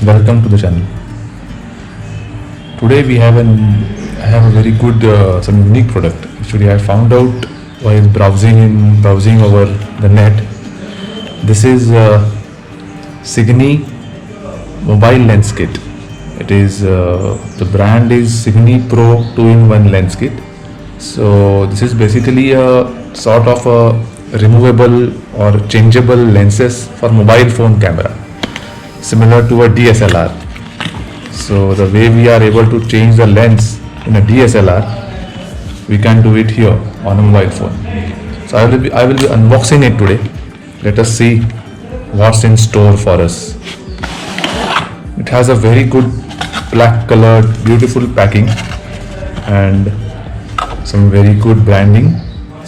welcome to the channel. Today I have a very good some unique product. Actually, I found out while browsing over the net. This is Signy mobile lens kit. It is the brand is Signy Pro 2-in-1 lens kit. So this is basically a sort of a removable or changeable lenses for mobile phone camera, similar to a DSLR. So the way we are able to change the lens in a DSLR, we can do it here on a mobile phone. So I will be unboxing it today. Let us see what's in store for us. It has a very good black colored beautiful packing and some very good branding.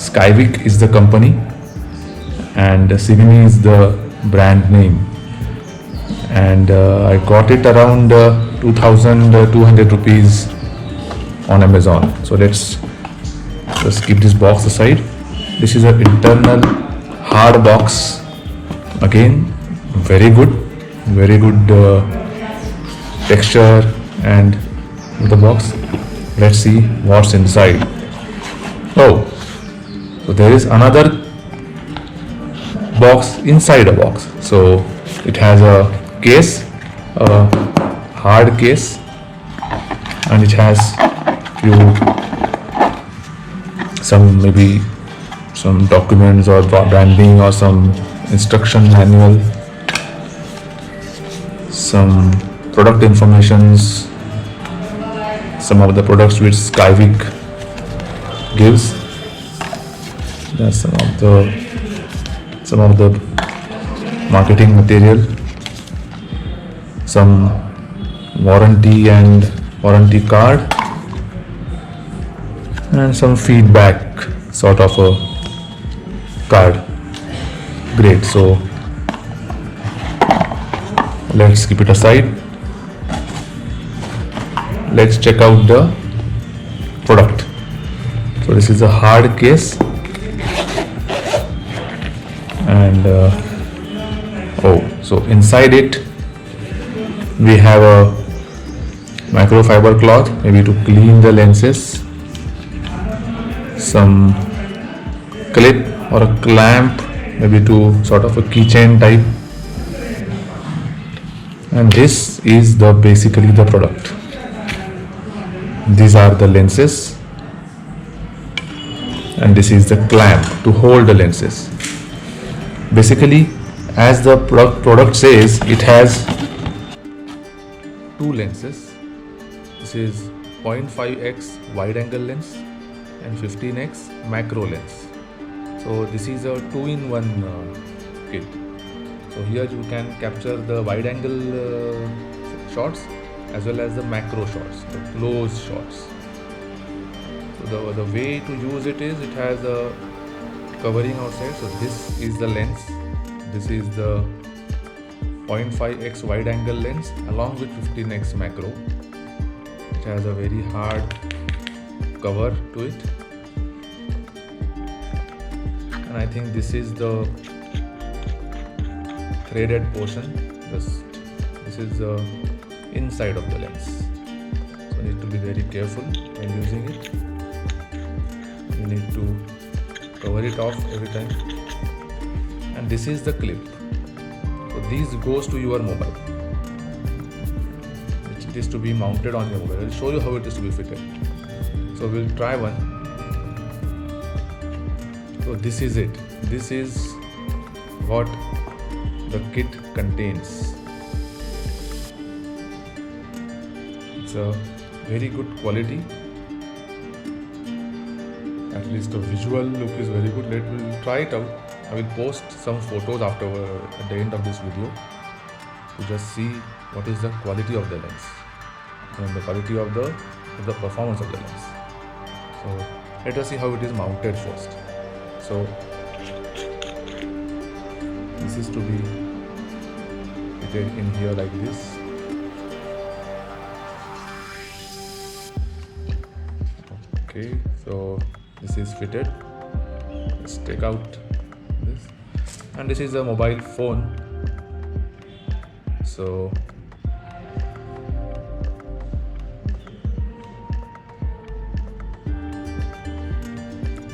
Skyvik is the company and Signy is the brand name. And I got it around 2,200 rupees on Amazon. So let's just keep this box aside. This is an internal hard box. Again, very good texture and the box. Let's see what's inside. Oh, so there is another box inside a box. So it has a case, a hard case, and it has maybe some documents or branding or some instruction manual, some product informations, some of the products which Skyvik gives. That's some of the marketing material, some warranty and warranty card, and some feedback sort of a card. Great. So let's keep it aside. Let's check out the product. So this is a hard case, and so inside it we have a microfiber cloth, maybe to clean the lenses, some clip or a clamp, maybe to sort of a keychain type, and this is basically the product. These are the lenses and this is the clamp to hold the lenses. Basically, as the product says, it has two lenses. This is 0.5x wide angle lens and 15x macro lens. So this is a 2-in-1 kit. So here you can capture the wide angle shots as well as the macro shots, the close shots. So the way to use it is, it has a covering outside. So this is the lens. This is the 0.5x wide angle lens along with 15x macro. It has a very hard cover to it. And I think this is the threaded portion. This is the inside of the lens. So you need to be very careful when using it. You need to cover it off every time. And this is the clip. So this goes to your mobile. It is to be mounted on your mobile. I will show you how it is to be fitted. So we'll try one. So this is it. This is what the kit contains. It's a very good quality. At least the visual look is very good. We'll try it out. I will post some photos at the end of this video to just see what is the quality of the lens and the quality of the performance of the lens. So let us see how it is mounted first. So this is to be fitted in here like this. Okay, so this is fitted. Let's take out this, and this is a mobile phone. So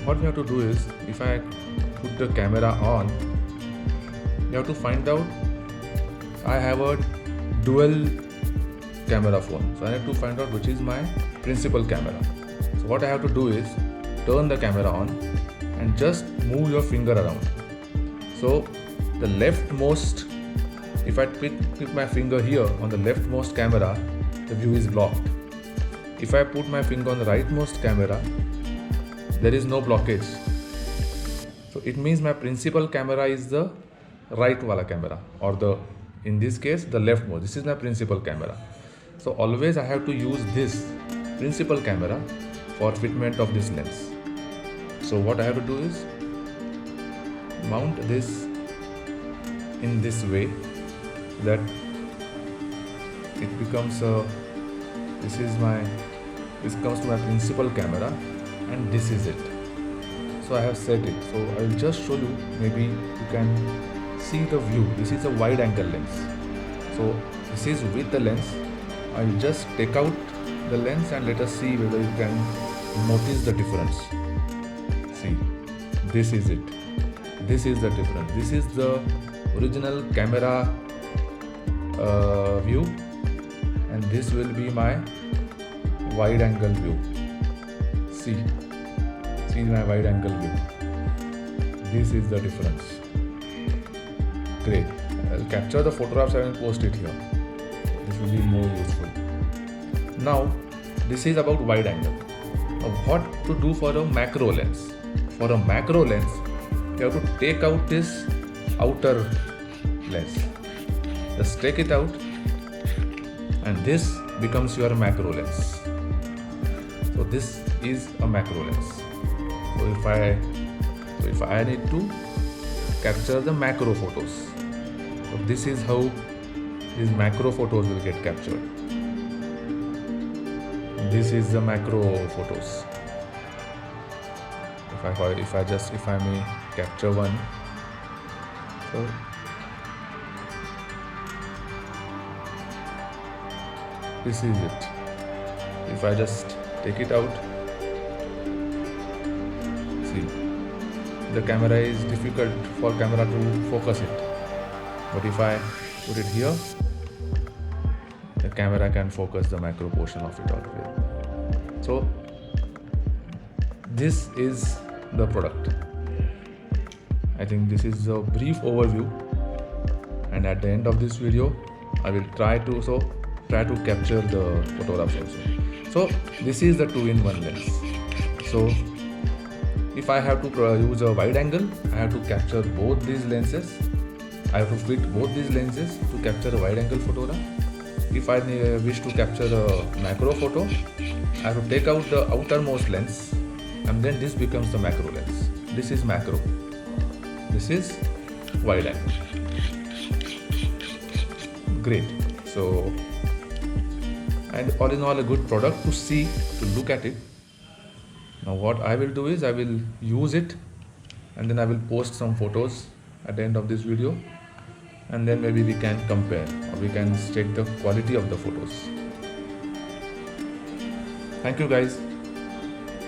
what we have to do is, if I put the camera on, you have to find out, I have a dual camera phone, so I have to find out which is my principal camera. So what I have to do is turn the camera on and just move your finger around. So the leftmost, if I keep my finger here on the leftmost camera, the view is blocked. If I put my finger on the rightmost camera, there is no blockage. So it means my principal camera is the right wala camera, or the, in this case, the leftmost. This is my principal camera. So always I have to use this principal camera for fitment of this lens. So what I have to do is mount this in this way that it becomes a, this comes to my principal camera, and this is it. So I have set it. So I will just show you, maybe you can see the view. This is a wide angle lens. So this is with the lens. I will just take out the lens and let us see whether you can notice the difference. See, this is it. This is the difference. This is the original camera view, and this will be my wide angle view. See my wide angle view. This is the difference. Great. I'll capture the photographs and post it here. This will be more useful. Now this is about wide angle. Now what to do for a macro lens? For a macro lens, you have to take out this outer lens. Just take it out, and this becomes your macro lens. So this is a macro lens. So if I need to capture the macro photos, so this is how these macro photos will get captured. This is the macro photos. If I may capture one. So this is it. If I just take it out, see, the camera is difficult for camera to focus it. But if I put it here, the camera can focus the macro portion of it already. So this is the product. I think this is a brief overview, and at the end of this video I will try to capture the photographs also. So this is the 2-in-1 lens. So if I have to use a wide angle, I have to capture both these lenses. I have to fit both these lenses to capture a wide angle photograph. If I wish to capture a macro photo, I have to take out the outermost lens, and then this becomes the macro lens. This is macro. This is wide angle. Great. So, and all in all, a good product to see, to look at it. Now what I will do is I will use it, and then I will post some photos at the end of this video, and then maybe we can compare, or we can check the quality of the photos. Thank you guys.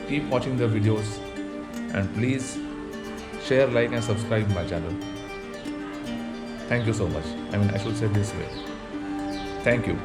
Keep watching the videos, and please share, like and subscribe my channel. Thank you so much. I should say this way. Thank you.